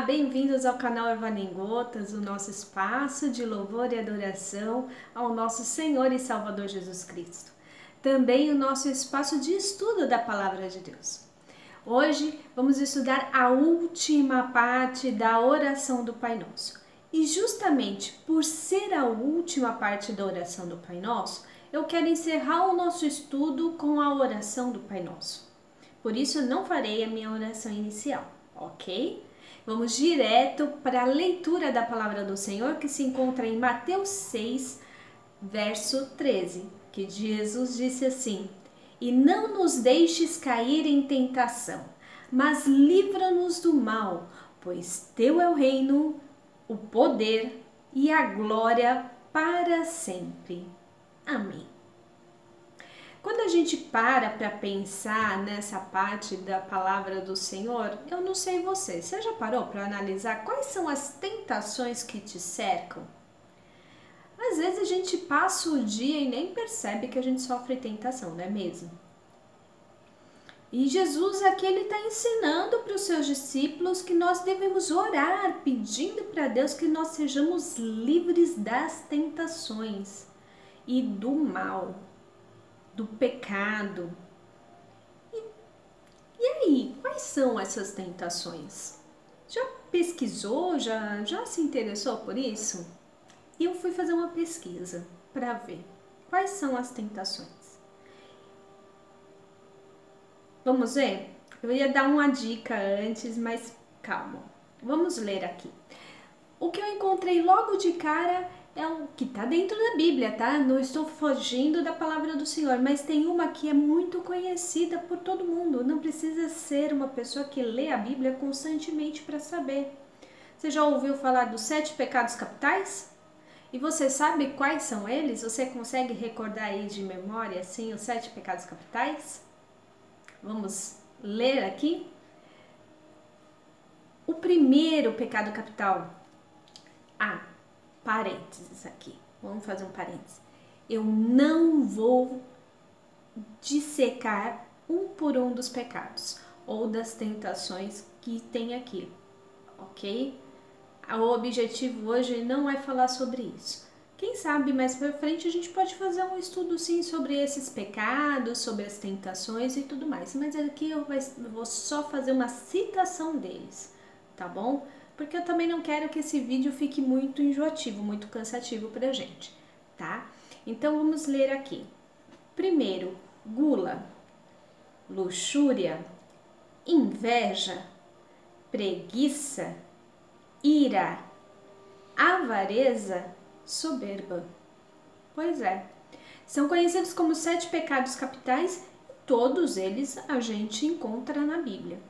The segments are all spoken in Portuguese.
bem-vindos ao canal Ervana em Gotas, o nosso espaço de louvor e adoração ao nosso Senhor e Salvador Jesus Cristo. Também o nosso espaço de estudo da Palavra de Deus. Hoje vamos estudar a última parte da oração do Pai Nosso. E justamente por ser a última parte da oração do Pai Nosso, eu quero encerrar o nosso estudo com a oração do Pai Nosso. Por isso eu não farei a minha oração inicial, ok? Vamos direto para a leitura da palavra do Senhor que se encontra em Mateus 6, verso 13, que Jesus disse assim: "E não nos deixes cair em tentação, mas livra-nos do mal, pois teu é o reino, o poder e a glória para sempre. Amém." Quando a gente para pensar nessa parte da palavra do Senhor, eu não sei você já parou para analisar quais são as tentações que te cercam? Às vezes a gente passa o dia e nem percebe que a gente sofre tentação, não é mesmo? E Jesus aqui ele está ensinando para os seus discípulos que nós devemos orar, pedindo para Deus que nós sejamos livres das tentações e do mal, do pecado. E aí, quais são essas tentações? Já pesquisou? Já se interessou por isso? E eu fui fazer uma pesquisa para ver quais são as tentações. Vamos ver? Eu ia dar uma dica antes, mas calma. Vamos ler aqui. O que eu encontrei logo de cara é o que está dentro da Bíblia, tá? Não estou fugindo da palavra do Senhor, mas tem uma que é muito conhecida por todo mundo. Não precisa ser uma pessoa que lê a Bíblia constantemente para saber. Você já ouviu falar dos 7 pecados capitais? E você sabe quais são eles? Você consegue recordar aí de memória, assim, os 7 pecados capitais? Vamos ler aqui? O primeiro pecado capital. Parênteses aqui, vamos fazer um parênteses. Eu não vou dissecar um por um dos pecados ou das tentações que tem aqui, ok? O objetivo hoje não é falar sobre isso. Quem sabe mais pra frente a gente pode fazer um estudo sim sobre esses pecados, sobre as tentações e tudo mais. Mas aqui eu vou só fazer uma citação deles, tá bom? Porque eu também não quero que esse vídeo fique muito enjoativo, muito cansativo pra gente, tá? Então vamos ler aqui. Primeiro, gula, luxúria, inveja, preguiça, ira, avareza, soberba. Pois é, são conhecidos como 7 pecados capitais e todos eles a gente encontra na Bíblia.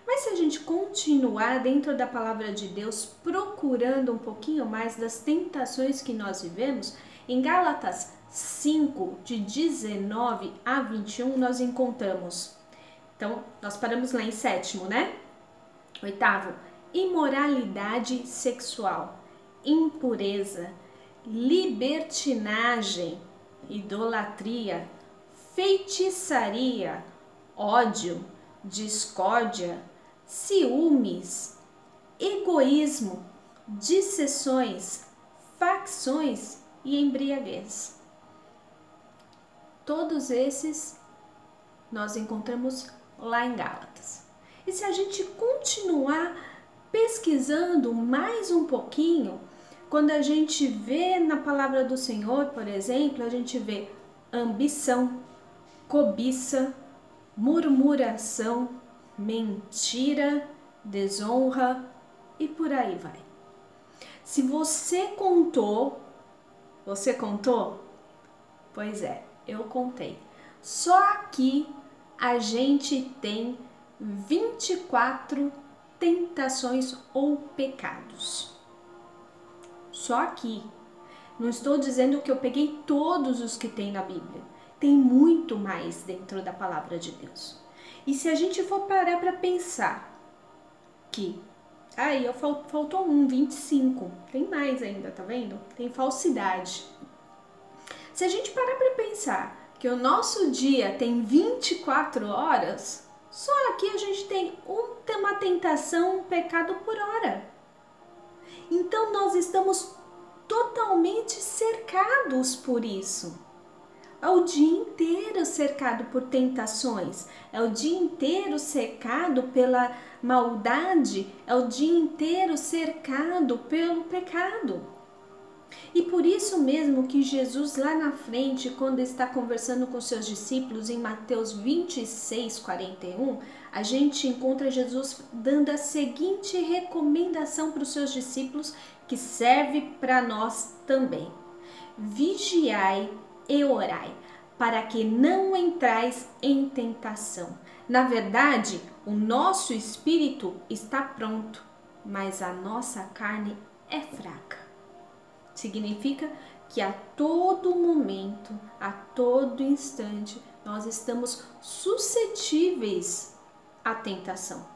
Mas se a gente continuar dentro da palavra de Deus, procurando um pouquinho mais das tentações que nós vivemos, em Gálatas 5, de 19 a 21, nós encontramos. Então, nós paramos lá em 7º, né? 8º, imoralidade sexual, impureza, libertinagem, idolatria, feitiçaria, ódio, discórdia, ciúmes, egoísmo, dissensões, facções e embriaguez. Todos esses nós encontramos lá em Gálatas. E se a gente continuar pesquisando mais um pouquinho, quando a gente vê na palavra do Senhor, por exemplo, a gente vê ambição, cobiça, murmuração, mentira, desonra e por aí vai. Se você contou? Pois é, eu contei. Só aqui a gente tem 24 tentações ou pecados. Só aqui. Não estou dizendo que eu peguei todos os que tem na Bíblia. Tem muito mais dentro da palavra de Deus. E se a gente for parar para pensar que... Aí, faltou 25. Tem mais ainda, tá vendo? Tem falsidade. Se a gente parar para pensar que o nosso dia tem 24 horas, só aqui a gente tem um uma tentação, um pecado por hora. Então nós estamos totalmente cercados por isso. É o dia inteiro cercado por tentações, é o dia inteiro cercado pela maldade, é o dia inteiro cercado pelo pecado. E por isso mesmo que Jesus lá na frente, quando está conversando com seus discípulos em Mateus 26, 41, a gente encontra Jesus dando a seguinte recomendação para os seus discípulos que serve para nós também. Vigiai e orai, para que não entrais em tentação. Na verdade, o nosso espírito está pronto, mas a nossa carne é fraca. Significa que a todo momento, a todo instante, nós estamos suscetíveis à tentação.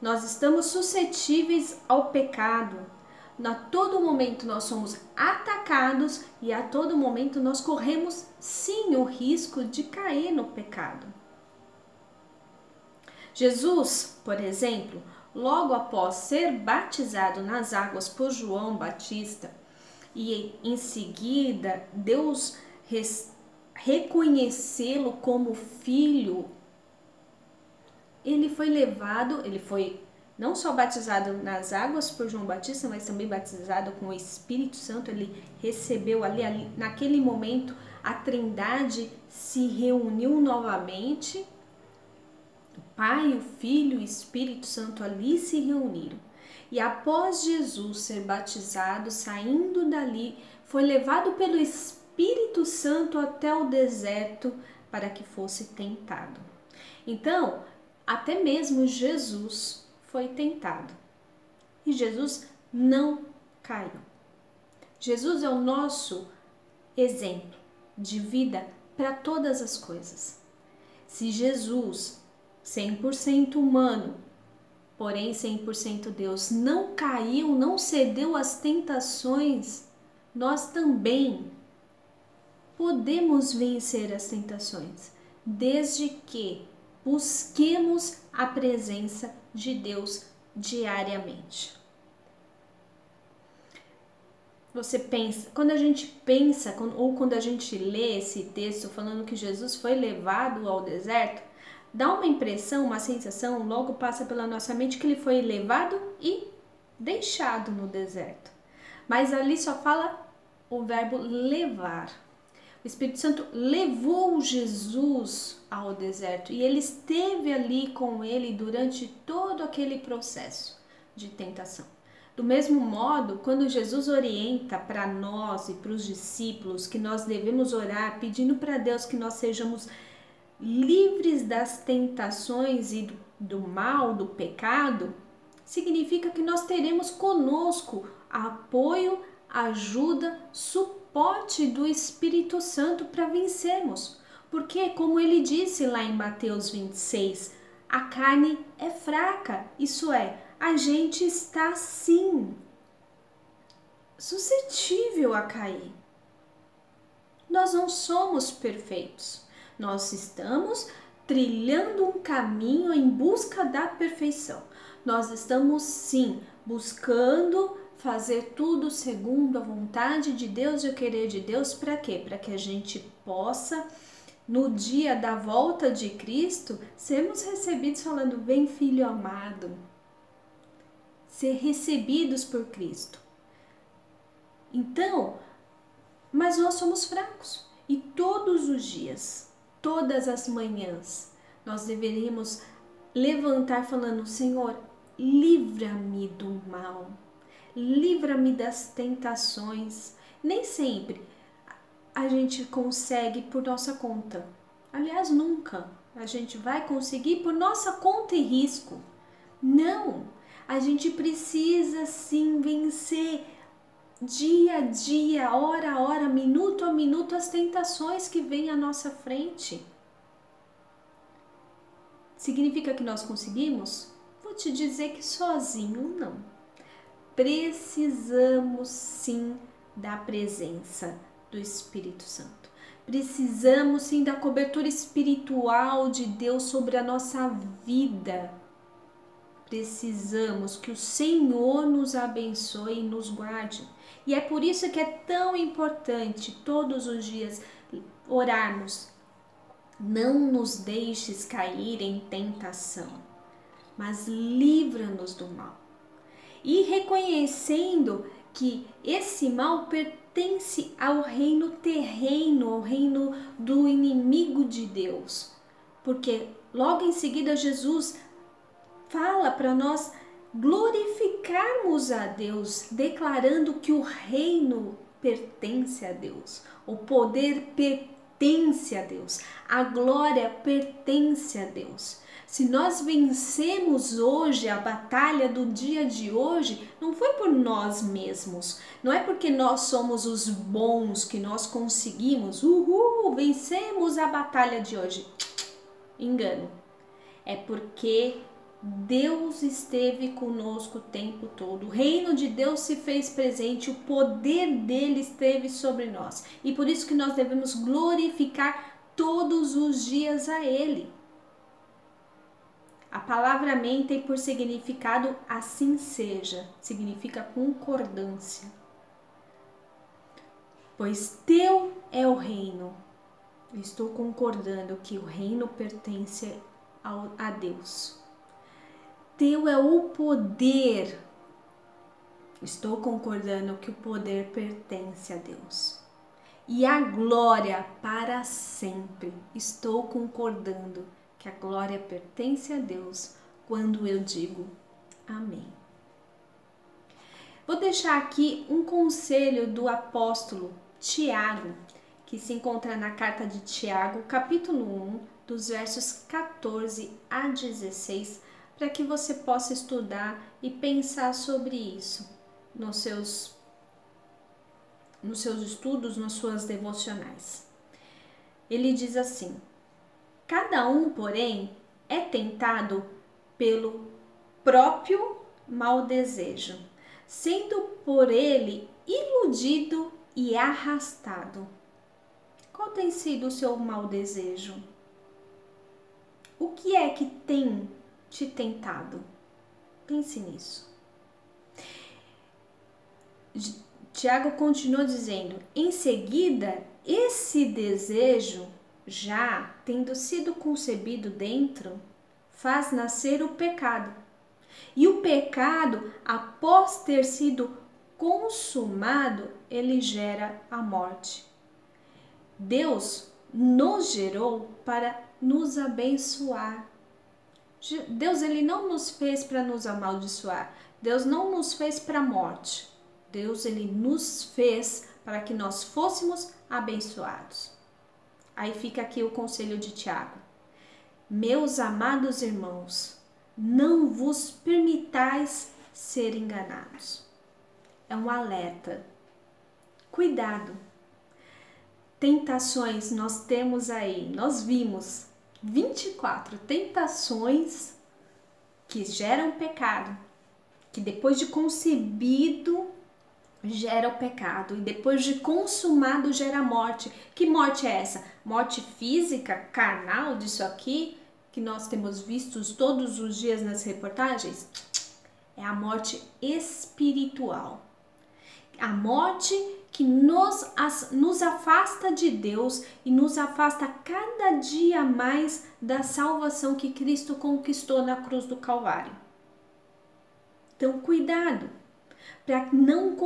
Nós estamos suscetíveis ao pecado. A todo momento nós somos atacados e a todo momento nós corremos sim o risco de cair no pecado. Jesus, por exemplo, logo após ser batizado nas águas por João Batista e em seguida Deus reconhecê-lo como filho, ele foi não só batizado nas águas por João Batista, mas também batizado com o Espírito Santo. Ele recebeu ali naquele momento, a Trindade se reuniu novamente. O Pai, o Filho e o Espírito Santo ali se reuniram. E após Jesus ser batizado, saindo dali, foi levado pelo Espírito Santo até o deserto para que fosse tentado. Então, até mesmo Jesus foi tentado. E Jesus não caiu. Jesus é o nosso exemplo de vida para todas as coisas. Se Jesus, 100% humano, porém 100% Deus, não caiu, não cedeu às tentações, nós também podemos vencer as tentações, desde que busquemos a presença de Deus diariamente. Você pensa, quando a gente pensa, ou quando a gente lê esse texto falando que Jesus foi levado ao deserto, dá uma impressão, uma sensação, logo passa pela nossa mente que ele foi levado e deixado no deserto. Mas ali só fala o verbo levar. O Espírito Santo levou Jesus ao deserto e ele esteve ali com ele durante todo aquele processo de tentação. Do mesmo modo, quando Jesus orienta para nós e para os discípulos que nós devemos orar pedindo para Deus que nós sejamos livres das tentações e do mal, do pecado, significa que nós teremos conosco apoio, ajuda, suporte do Espírito Santo para vencermos. Porque, como ele disse lá em Mateus 26, a carne é fraca, isso é, a gente está sim suscetível a cair. Nós não somos perfeitos. Nós estamos trilhando um caminho em busca da perfeição. Nós estamos sim buscando fazer tudo segundo a vontade de Deus e o querer de Deus. Para quê? Para que a gente possa, no dia da volta de Cristo, sermos recebidos falando: vem, filho amado, ser recebidos por Cristo. Então, mas nós somos fracos e todos os dias, todas as manhãs, nós deveríamos levantar falando: Senhor, livra-me do mal, livra-me das tentações. Nem sempre a gente consegue por nossa conta. Aliás, nunca a gente vai conseguir por nossa conta e risco. Não, a gente precisa sim vencer dia a dia, hora a hora, minuto a minuto as tentações que vêm à nossa frente. Significa que nós conseguimos? Vou te dizer que sozinho não. Precisamos sim da presença do Espírito Santo. Precisamos sim da cobertura espiritual de Deus sobre a nossa vida. precisamos que o Senhor nos abençoe e nos guarde. E é por isso que é tão importante todos os dias orarmos. Não nos deixes cair em tentação, mas livra-nos do mal. E reconhecendo que esse mal pertence ao reino terreno, ao reino do inimigo de Deus. Porque logo em seguida Jesus fala para nós glorificarmos a Deus, declarando que o reino pertence a Deus, o poder pertence a Deus, a glória pertence a Deus. Se nós vencemos hoje a batalha do dia de hoje, não foi por nós mesmos, não é porque nós somos os bons que nós conseguimos, vencemos a batalha de hoje. Engano. É porque Deus esteve conosco o tempo todo. O reino de Deus se fez presente, o poder dele esteve sobre nós. E por isso que nós devemos glorificar todos os dias a ele. A palavra amém tem por significado assim seja, significa concordância. Pois teu é o reino. Estou concordando que o reino pertence a Deus. Teu é o poder. Estou concordando que o poder pertence a Deus. E a glória para sempre. Estou concordando que a glória pertence a Deus quando eu digo amém. Vou deixar aqui um conselho do apóstolo Tiago, que se encontra na carta de Tiago, capítulo 1, dos versos 14 a 16, para que você possa estudar e pensar sobre isso nos seus estudos, nas suas devocionais. Ele diz assim: cada um, porém, é tentado pelo próprio mau desejo, sendo por ele iludido e arrastado. Qual tem sido o seu mau desejo? O que é que tem te tentado? Pense nisso. Tiago continua dizendo: em seguida, esse desejo, já tendo sido concebido dentro, faz nascer o pecado. E o pecado, após ter sido consumado, ele gera a morte. Deus nos gerou para nos abençoar. Deus, ele não nos fez para nos amaldiçoar. Deus não nos fez para a morte. Deus, ele nos fez para que nós fôssemos abençoados. Aí fica aqui o conselho de Tiago. Meus amados irmãos, não vos permitais ser enganados. É um alerta. Cuidado. Tentações nós temos aí, nós vimos 24 tentações que geram pecado, que depois de concebido gera o pecado e depois de consumado gera morte. Que morte é essa? Morte física, carnal, disso aqui que nós temos vistos todos os dias nas reportagens? É a morte espiritual. A morte que nos afasta de Deus e nos afasta cada dia mais da salvação que Cristo conquistou na cruz do Calvário. Então, cuidado para não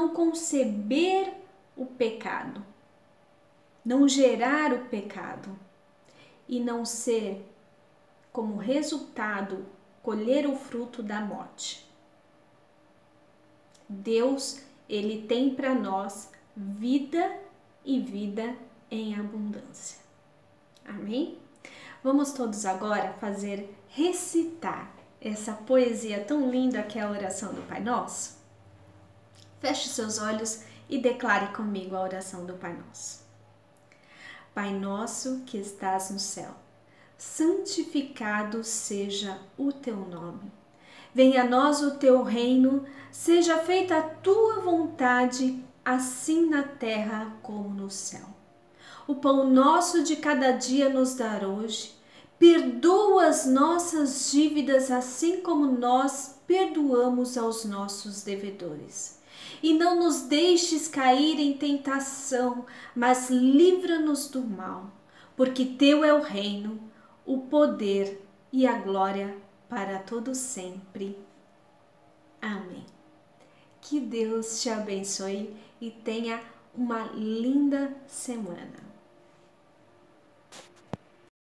conceber o pecado, não gerar o pecado e não ser, como resultado, colher o fruto da morte. Deus, ele tem para nós vida e vida em abundância. Amém? Vamos todos agora recitar essa poesia tão linda que é a oração do Pai Nosso? Feche seus olhos e declare comigo a oração do Pai Nosso. Pai nosso que estás no céu, santificado seja o teu nome. Venha a nós o teu reino, seja feita a tua vontade, assim na terra como no céu. O pão nosso de cada dia nos dar hoje. Perdoa as nossas dívidas, assim como nós perdoamos aos nossos devedores. E não nos deixes cair em tentação, mas livra-nos do mal, porque teu é o reino, o poder e a glória para todo sempre. Amém. Que Deus te abençoe e tenha uma linda semana.